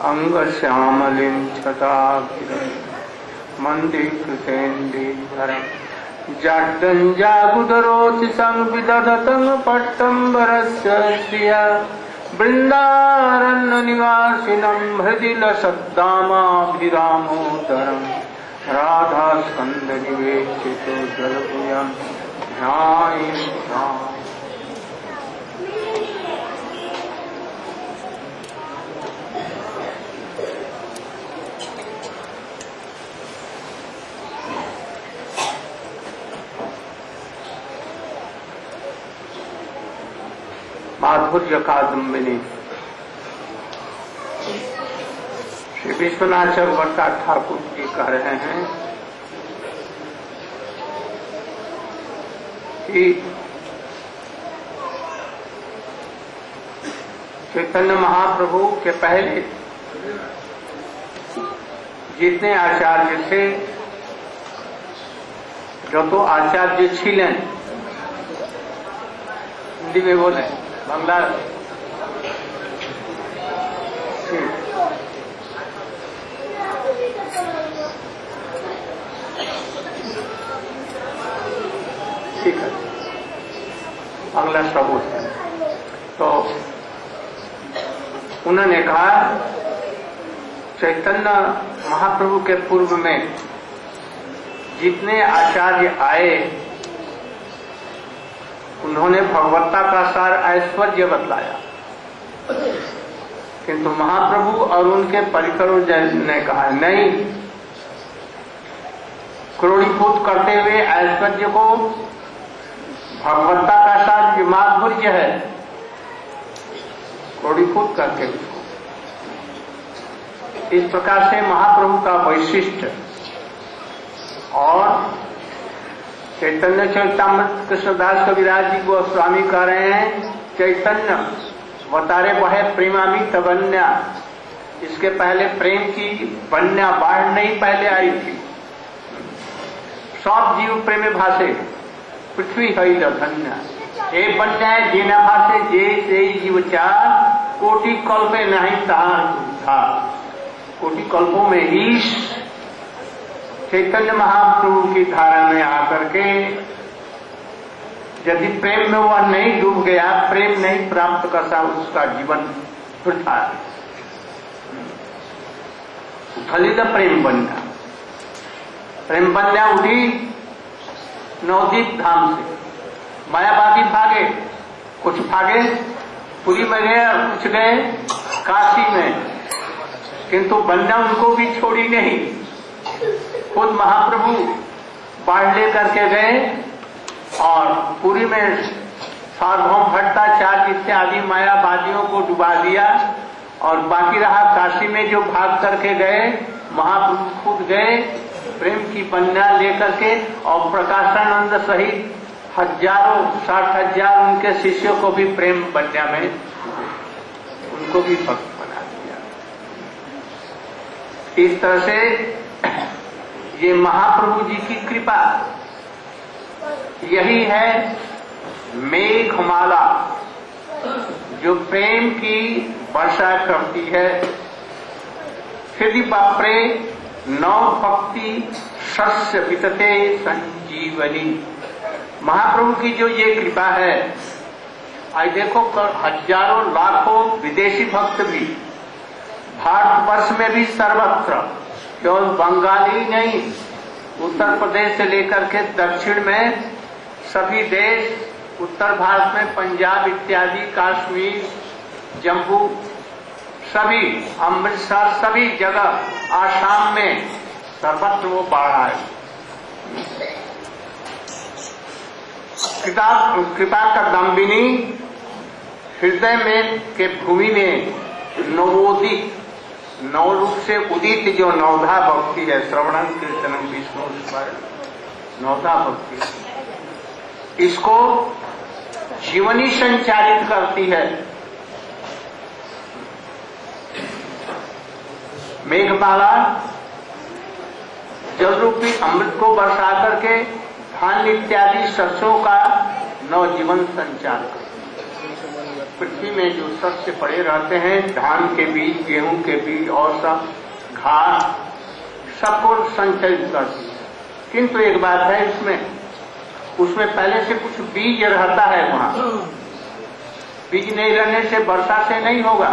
अंगश्यामलिं छटाभिरं मन्दीकृतेन्दीवरं जड्डञ्जागुदरोति संविदधतं पट्टम्बरस्य श्रिया वृन्दारण्यनिवासिनं हृदि लसद्दामाभिरामोदरं राधास्कन्धनिवेशितो जलभूयां ध्यायेत्। माधुर्य कादम्बिनी श्री विश्वनाथ चक्रवर्ती ठाकुर जी कह रहे हैं कि चैतन्य महाप्रभु के पहले जितने आचार्य थे, जो तो आचार्य छिलें, हिंदी में बोले बांग्ला, ठीक है, बांग्ला सबूत है। तो उन्होंने कहा चैतन्य महाप्रभु के पूर्व में जितने आचार्य आए उन्होंने भगवत्ता का सार ऐश्वर्य बतलाया, किंतु महाप्रभु और उनके परिकरों ने कहा नहीं, क्रोड़ीभूत करते हुए ऐश्वर्य को भगवत्ता का सार जो माधुर्य है, क्रोड़ीभूत करके उसको। इस प्रकार से महाप्रभु का वैशिष्ट और चैतन्य चरितामृत कृष्णदास कविराज जी वो स्वामी कह रहे हैं चैतन्य अवतारे बहे प्रेमामित बन्या। इसके पहले प्रेम की बन्या बाढ़ नहीं पहले आई थी। सब जीव प्रेम भाषे पृथ्वी हई धन्य ए बन्या जेना भाषे जे से जीव चार कोटि कल्पे नहीं तार था। कोटि कल्पों में ही चैतन्य महाप्रभु की धारा में आकर के यदि प्रेम में वह नहीं डूब गया, प्रेम नहीं प्राप्त करता, उसका जीवन वृथा है। फलित प्रेम बन्या, प्रेम बन्या उठी नवदीप धाम से। मायावादी भागे, कुछ भागे पुरी में गए, कुछ गए काशी में, किंतु बन्या उनको भी छोड़ी नहीं। खुद महाप्रभु बाढ़ लेकर के गए और पुरी में सार्वभौम भट्टाचार्य इत्यादि मायावादियों को डुबा दिया और बाकी रहा काशी में जो भाग करके गए, महाप्रभु खुद गए प्रेम की बन्या लेकर के और प्रकाशानंद सहित हजारों 60,000 उनके शिष्यों को भी प्रेम बन्या में उनको भी भक्त बना दिया। इस तरह से ये महाप्रभु जी की कृपा, यही है मेघमाला जो प्रेम की वर्षा करती है। हृदय बापरे नौ भक्ति शस्य वितते संजीवनी। महाप्रभु की जो ये कृपा है, आज देखो हजारों लाखों विदेशी भक्त भी भारतवर्ष में भी सर्वत्र, केवल बंगाली नहीं, उत्तर प्रदेश से लेकर के दक्षिण में सभी देश, उत्तर भारत में पंजाब इत्यादि, कश्मीर, जम्मू, सभी अमृतसर, सभी जगह, आसाम में सर्वत्र वो बाढ़ आए। कृपा का दम्बिनी हृदय में के भूमि में नवोदित, नौ रूप से उदित जो नवधा भक्ति है, श्रवणं कीर्तनम विष्णु स्मरण, नवधा भक्ति, इसको जीवनी संचालित करती है। मेघमाला जल रूपी अमृत को बरसा करके धान इत्यादि शस्यों का नवजीवन संचार करती है। पृथ्वी में जो शस्य पड़े रहते हैं, धान के बीज, गेहूं के बीज और सब घास, सबको संचलित करती है। किंतु एक बात है, उसमें पहले से कुछ बीज रहता है। वहां बीज नहीं रहने से वर्षा से नहीं होगा,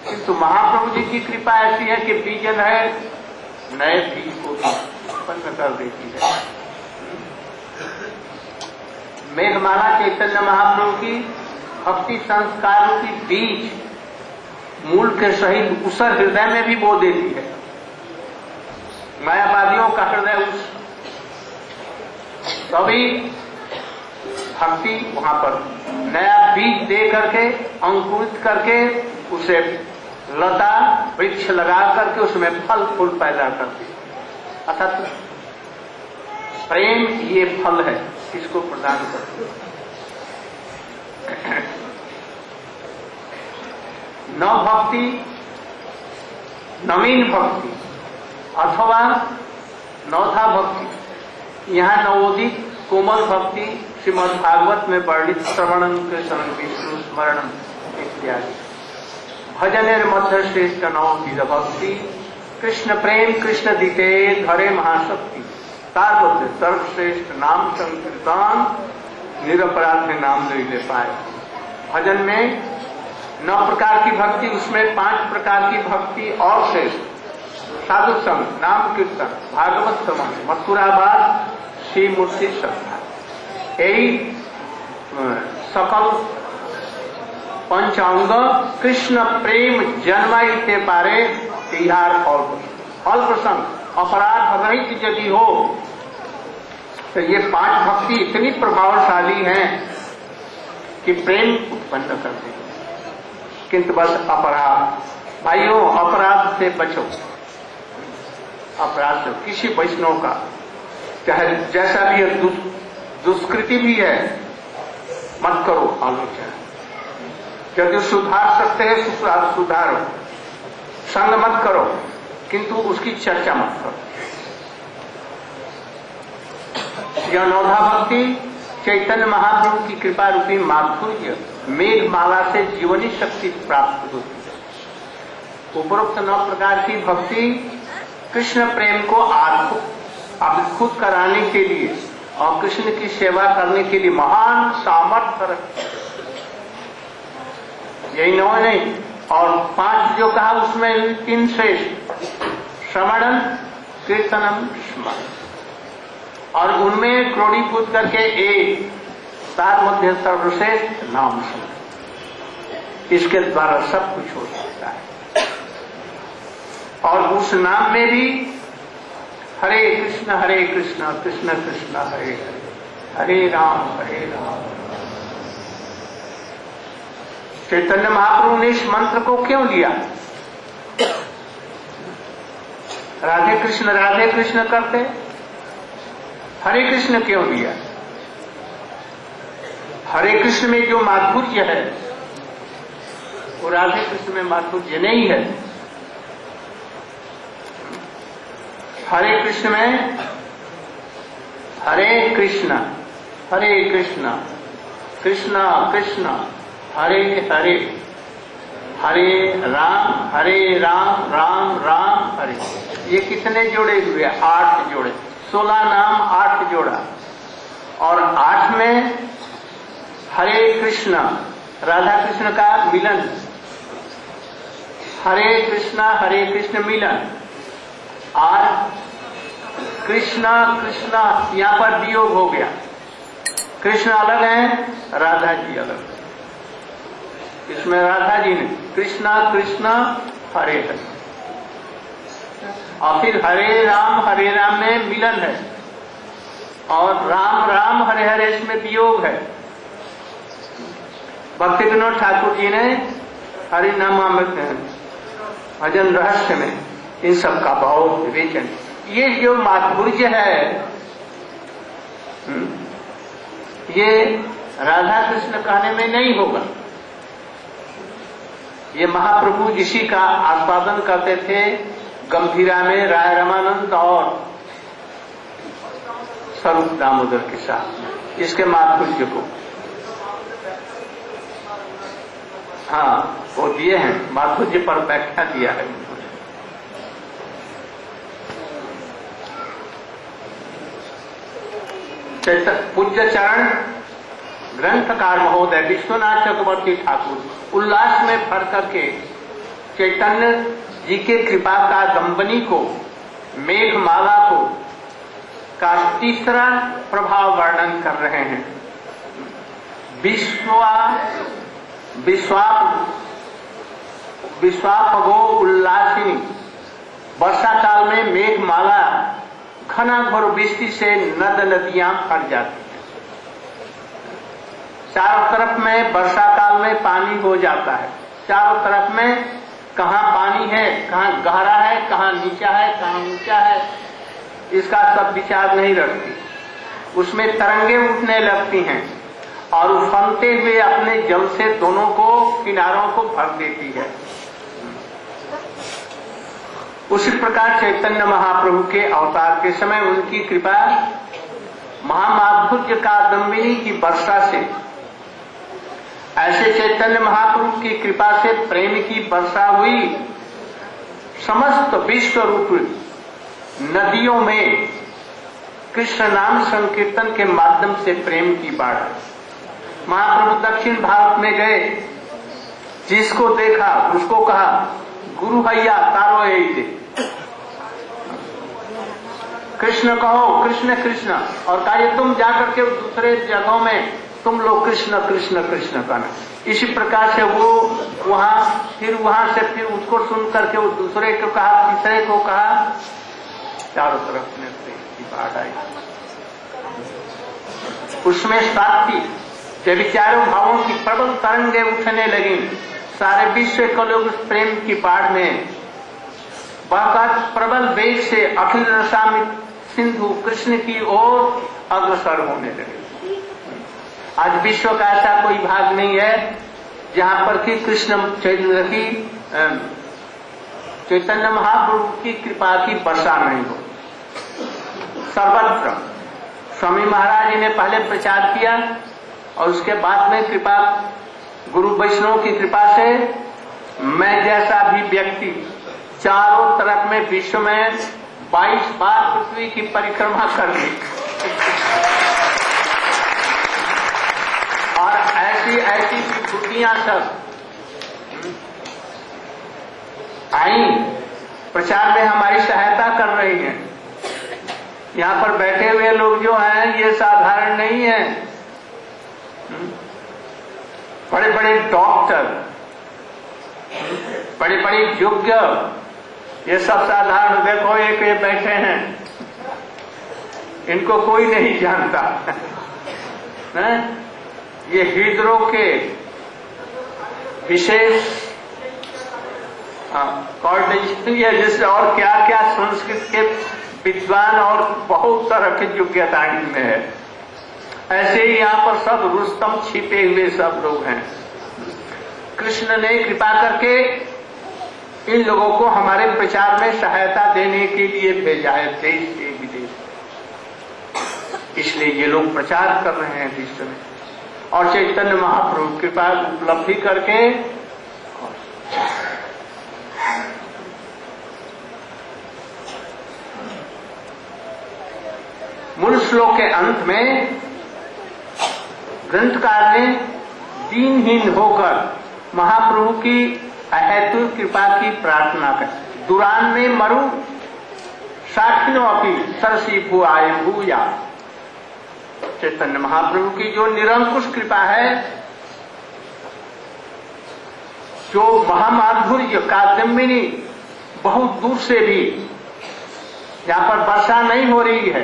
किंतु महाप्रभु जी की कृपा ऐसी है कि बीज है, नए बीज को उत्पन्न कर देती है। मेघमाला चैतन्य महाप्रभु की भक्ति संस्कारों की बीज मूल के सहित उसर हृदय में भी बो देती है। मायावादियों का हृदय उस, तभी भक्ति वहां पर नया बीज दे करके, अंकुरित करके, उसे लता वृक्ष लगा करके उसमें फल फूल पैदा करती है। अर्थात प्रेम ये फल है, इसको प्रदान करती है। नव भक्ति, नवीन भक्ति अथवा नवधा भक्ति, यहाँ नवोदित कोमल भक्ति श्रीमद् भागवत में वर्णित श्रवणं कृष्णं विष्णु स्मरणं इत्यादि। भजनेर मध्य श्रेष्ठ नवविध भक्ति, कृष्ण प्रेम कृष्ण दीते धरे महाशक्ति, तार सर्वश्रेष्ठ नाम संकीर्तन, निरपराध में नाम ले पाए। भजन में 9 प्रकार की भक्ति, उसमें 5 प्रकार की भक्ति और श्रेष्ठ, साधु संग, नाम कीर्तन, भागवत श्रवण, मथुरावास, श्री मूर्ति श्रद्धा, यही सकल पंचांग कृष्ण प्रेम जन्माइते पारे तिहार फल प्रसंग अपराध रहित यदि हो तो ये 5 भक्ति इतनी प्रभावशाली हैं कि प्रेम उत्पन्न करते हैं। किंतु बस अपराध, भाइयों अपराध से बचो। अपराध से किसी वैष्णव का चाहे जैसा भी है, दुष्कृति भी है, मत करो आलोचना। यदि सुधार सकते हैं सुधारो, संग मत करो, किंतु उसकी चर्चा मत करो। यह नवधा भक्ति चैतन्य महाप्रभु की कृपा रूपी माधुर्य मेघमाला से जीवनी शक्ति प्राप्त होती है। उपरोक्त 9 प्रकार की भक्ति कृष्ण प्रेम को अभिभूत कराने के लिए और कृष्ण की सेवा करने के लिए महान सामर्थ्य रखती है। यही 9 नहीं, और 5 जो कहा उसमें 3 श्रेष्ठ, श्रवणं कीर्तनम स्मरण, और उनमें क्रोडीभूत करके एक तार मध्य सर्वश्रेष्ठ नाम स्मरण। इसके द्वारा सब कुछ हो सकता है। और उस नाम में भी हरे कृष्ण कृष्ण कृष्ण हरे हरे, हरे राम चैतन्य महाप्रभु ने इस मंत्र को क्यों लिया? राधे कृष्ण करते, हरे कृष्ण क्यों लिया? हरे कृष्ण में जो माधुर्य है वो राधे कृष्ण में माधुर्य नहीं है। हरे कृष्ण में हरे कृष्ण कृष्ण कृष्ण हरे हरे, हरे राम राम राम हरे। ये कितने जोड़े हुए? 8 जोड़े, 16 नाम 8 जोड़ा। और 8 में हरे कृष्ण राधा कृष्ण का मिलन, हरे कृष्ण मिलन, और कृष्ण यहाँ पर वियोग हो गया। कृष्ण अलग है, राधा जी अलग है। इसमें राधा जी ने कृष्ण हरे हरे, और फिर हरे राम में मिलन है, और राम हरे हरे इसमें वियोग है। भक्ति विनोद ठाकुर जी ने हरि नामामृत भजन रहस्य में इन सब का भाव विवेचन, ये जो माधुर्य है ये राधा कृष्ण कहने में नहीं होगा। ये महाप्रभु इसी का आस्वादन करते थे गंभीरा में राय रामानंद और स्वरूप दामोदर के साथ, इसके माधुर्य को। हाँ वो दिए हैं, माधुर्य पर व्याख्या दिया है। पूज्य चरण ग्रंथकार महोदय विश्वनाथ चक्रवर्ती ठाकुर उल्लास में भर करके चैतन्य जी के कृपा का दम्बनी को, मेघमाला को का तीसरा प्रभाव वर्णन कर रहे हैं। विश्वापगो उल्लासिनी, वर्षा काल में मेघमाला घना घोर वृष्टि से नद नदियां भर जाती हैं। चारों तरफ में वर्षा काल में पानी हो जाता है। चारों तरफ में कहाँ पानी है, कहाँ गहरा है, कहाँ नीचा है, कहाँ ऊंचा है, इसका सब विचार नहीं रखती। उसमें तरंगे उठने लगती हैं और उफनते हुए अपने जल से दोनों को किनारों को भर देती है। उसी प्रकार चैतन्य महाप्रभु के अवतार के समय उनकी कृपा महामाधुर्य कादम्बिनी की वर्षा से, ऐसे चैतन्य महाप्रभु की कृपा से प्रेम की वर्षा हुई। समस्त विश्व रूप नदियों में कृष्ण नाम संकीर्तन के माध्यम से प्रेम की बाढ़। महाप्रभु दक्षिण भारत में गए, जिसको देखा उसको कहा गुरु भैया तारो दे, कृष्ण कहो कृष्ण कृष्ण, और कहा तुम जाकर के दूसरे जगहों में तुम लोग कृष्ण कृष्ण कृष्ण कहना। इसी प्रकार से वो वहां से फिर उसको सुन करके वो दूसरे को कहा, तीसरे को कहा, चारों तरफ में प्रेम की बाढ़ आई। उसमें साथी जब चारों भावों की प्रबल तरंगे उठने लगी, सारे विश्व को लोग उस प्रेम की बाढ़ में बहकर प्रबल वेग से अखिल रसामित सिंधु कृष्ण की ओर अग्रसर होने लगे। आज विश्व का ऐसा कोई भाग नहीं है जहां पर कि कृष्ण चैतन्य महाप्रभु की कृपा की वर्षा नहीं हो। सर्वत्र स्वामी महाराज जी ने पहले प्रचार किया और उसके बाद में कृपा गुरु वैष्णव की कृपा से मैं जैसा भी व्यक्ति चारों तरफ में विश्व में 22 बार पृथ्वी की परिक्रमा कर ली और ऐसी ऐसी विभूतियां सब आई, प्रचार में हमारी सहायता कर रही हैं। यहाँ पर बैठे हुए लोग जो हैं ये साधारण नहीं है। बड़े बड़े डॉक्टर, बड़े बड़े योग्य, ये सब साधारण, देखो एक ये बैठे हैं, इनको कोई नहीं जानता है? ये हृदरों के विशेष जैसे और क्या क्या संस्कृत के विद्वान और बहुत तरह की योग्यता इनमें है। ऐसे ही यहाँ पर सब रुस्तम छिपे हुए सब लोग हैं। कृष्ण ने कृपा करके इन लोगों को हमारे प्रचार में सहायता देने के लिए भेजा है, देश से विदेश। इसलिए ये लोग प्रचार कर रहे हैं विश्व में और चैतन्य महाप्रभु कृपा उपलब्धि करके मूल श्लोक के अंत में ग्रंथकार ने दीनहीन होकर महाप्रभु की अहेतु कृपा की प्रार्थना कर। दुरान में मरु साखिनो अपनी सरसी भुआए भूया। चैतन्य महाप्रभु की जो निरंकुश कृपा है, जो महामाधुर्य कादम्बिनी, बहुत दूर से भी यहाँ पर वर्षा नहीं हो रही है।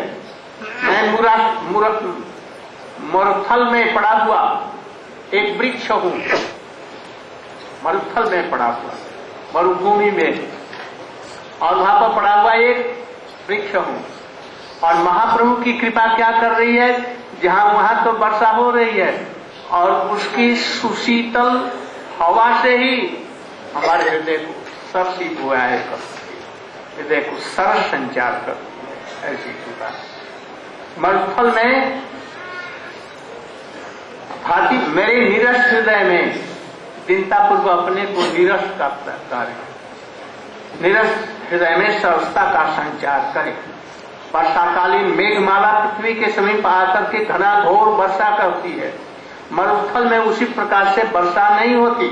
मैं मरुथल में पड़ा हुआ एक वृक्ष हूं, मरुथल में पड़ा हुआ, मरुभूमि में, और वहां पर पड़ा हुआ एक वृक्ष हूं। और महाप्रभु की कृपा क्या कर रही है, जहां वहां तो वर्षा हो रही है और उसकी सुशीतल हवा से ही हमारे हृदय को सरसी हुआ है, हृदय को सरस संचार कर। ऐसी कृपा मरुथल में भांति मेरे निरस हृदय में चिंतापूर्वक अपने को निरस करें, निरस हृदय में सरसता का संचार करें। वर्षाकालीन मेघमाला पृथ्वी के समीप आकर के घना घोर वर्षा करती है। मरुस्थल में उसी प्रकार से वर्षा नहीं होती।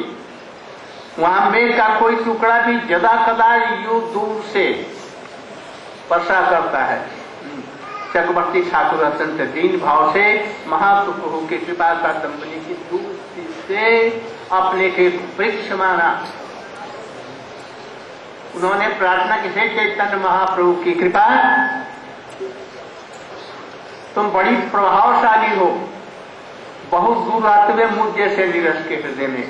वहां मेघ का कोई टुकड़ा भी जदा कदा यूं दूर से वर्षा करता है। चक्रवर्ती ठाकुर अत्यंत दीन भाव से महाप्रभु की कृपा का दंपनी की दूर से अपने के वृक्ष माना। उन्होंने प्रार्थना की, हे चैतन्य महाप्रभु की कृपा, तुम बड़ी प्रभावशाली हो, बहुत दूर आते हुए मुझ जैसे नीरस के हृदय में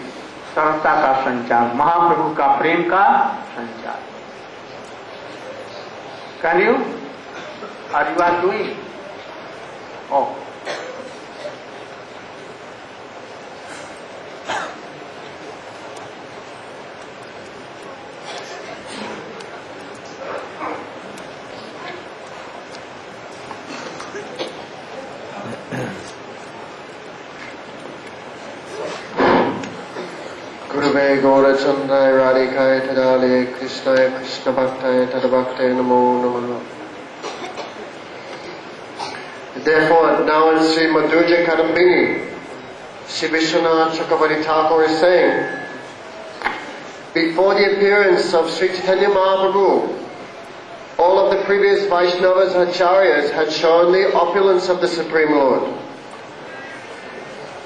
सरलता का संचार, महाप्रभु का प्रेम का संचार। Can you? Are you are doing? Oh. Gurave Gaurachandray Radhikaya Tadale Krishnaya Krishna Bhaktaya Tadabhaktaya Namo Namaha. Therefore, now in Sri Madhurya Kadambini, Sri Vishwanath Chakravarti Thakur is saying, before the appearance of Sri Chaitanya Mahaprabhu, all of the previous Vaishnavas Acharyas had shown the opulence of the Supreme Lord.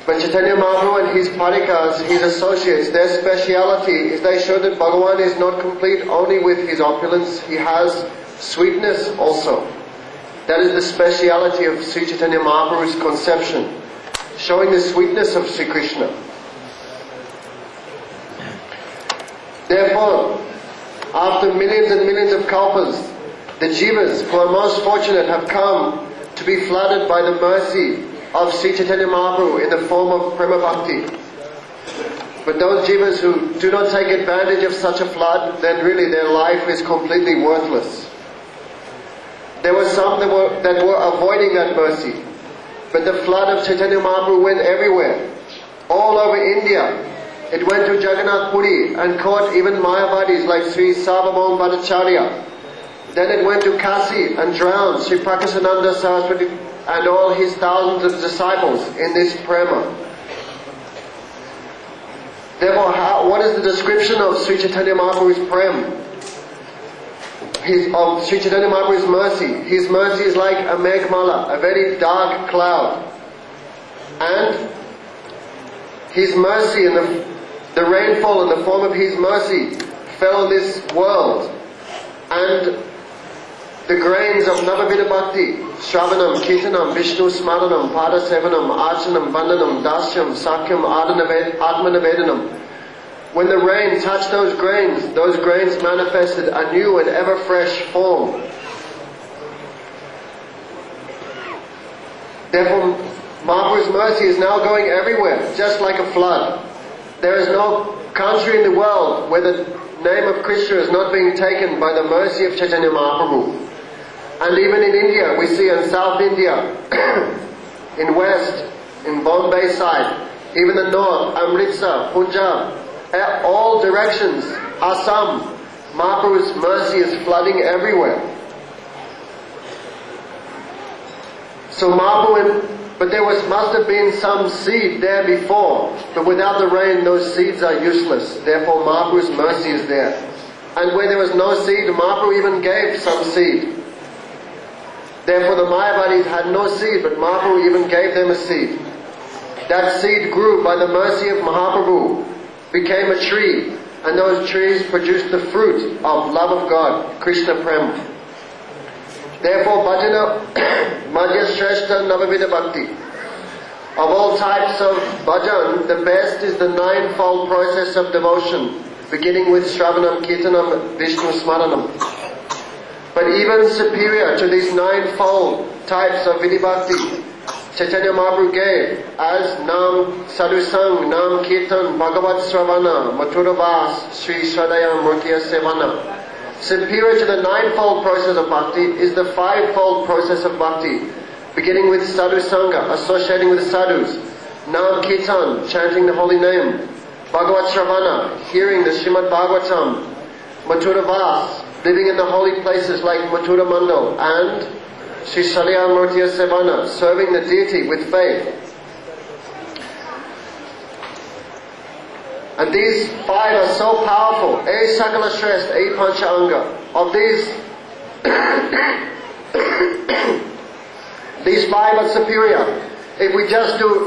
But Chaitanya Mahaprabhu and his parikas, his associates, their speciality is they show that Bhagavan is not complete only with his opulence, he has sweetness also. That is the speciality of Sri Chaitanya Mahaprabhu's conception, showing the sweetness of Sri Krishna. Therefore, after millions and millions of kalpas, the jivas who are most fortunate have come to be flooded by the mercy of Sri Chaitanya Mahaprabhu in the form of Prema Bhakti. But those jivas who do not take advantage of such a flood, then really their life is completely worthless. There were some that were avoiding that mercy. But the flood of Chaitanya Mahaprabhu went everywhere. All over India. It went to Jagannath Puri and caught even Mayavadis like Sri Sarvabhauma Bhattacharya. Then it went to Kasi and drowned Sri Prakasananda Saraswati and all his thousands of disciples in this prema. Therefore, what is the description of Sri Chaitanya Mahaprabhu's prem? Of Sri Chaitanya Mahaprabhu's mercy. His mercy is like a meghmala, a very dark cloud. And his mercy and the rainfall in the form of his mercy fell on this world. And the grains of Navavidha Bhakti, Shravanam, Kirtanam, Vishnu Smaranam, Pada Sevanam, Archanam, Vandanam, Dasyam, Sakyam, Atmanavedanam. When the rain touched those grains manifested a new and ever fresh form. Therefore, Mahaprabhu's mercy is now going everywhere, just like a flood. There is no country in the world where the name of Krishna is not being taken by the mercy of Chaitanya Mahaprabhu. And even in India, we see in South India, in West, in Bombay side, even the North, Amritsar, Punjab, all directions, Assam, Mahaprabhu's mercy is flooding everywhere. So Mahaprabhu, but there must have been some seed there before, but without the rain those seeds are useless. Therefore Mahaprabhu's mercy is there. And where there was no seed, Mahaprabhu even gave some seed. Therefore the Mayavadis had no seed, but Mahaprabhu even gave them a seed. That seed grew by the mercy of Mahaprabhu, became a tree, and those trees produced the fruit of love of God, Krishna Prema. Therefore Bhajana, Madhya Shrestha Navavidha Bhakti. Of all types of bhajan, the best is the ninefold process of devotion, beginning with Shravanam, Kirtanam, Vishnu Smaranam. But even superior to these ninefold types of Vidhi Bhakti, Chaitanya Mahaprabhu gave as Nam Sadhusang, Nam Kirtan, Bhagavat Sravana, Mathura Vas, Sri Shradaya Murtiya Sevana. Superior to the ninefold process of bhakti is the fivefold process of bhakti, beginning with Sadhu Sangha, associating with sadhus, Nam Kirtan, chanting the holy name, Bhagavat Shravana, hearing the Srimad Bhagavatam, Mathura Vas, living in the holy places like Mathura Mandal, and Sri Salyamurtiya Sevana, serving the deity with faith. And these 5 are so powerful. E Sakala Shrest, E Pancha Anga. Of these 5 are superior. If we just do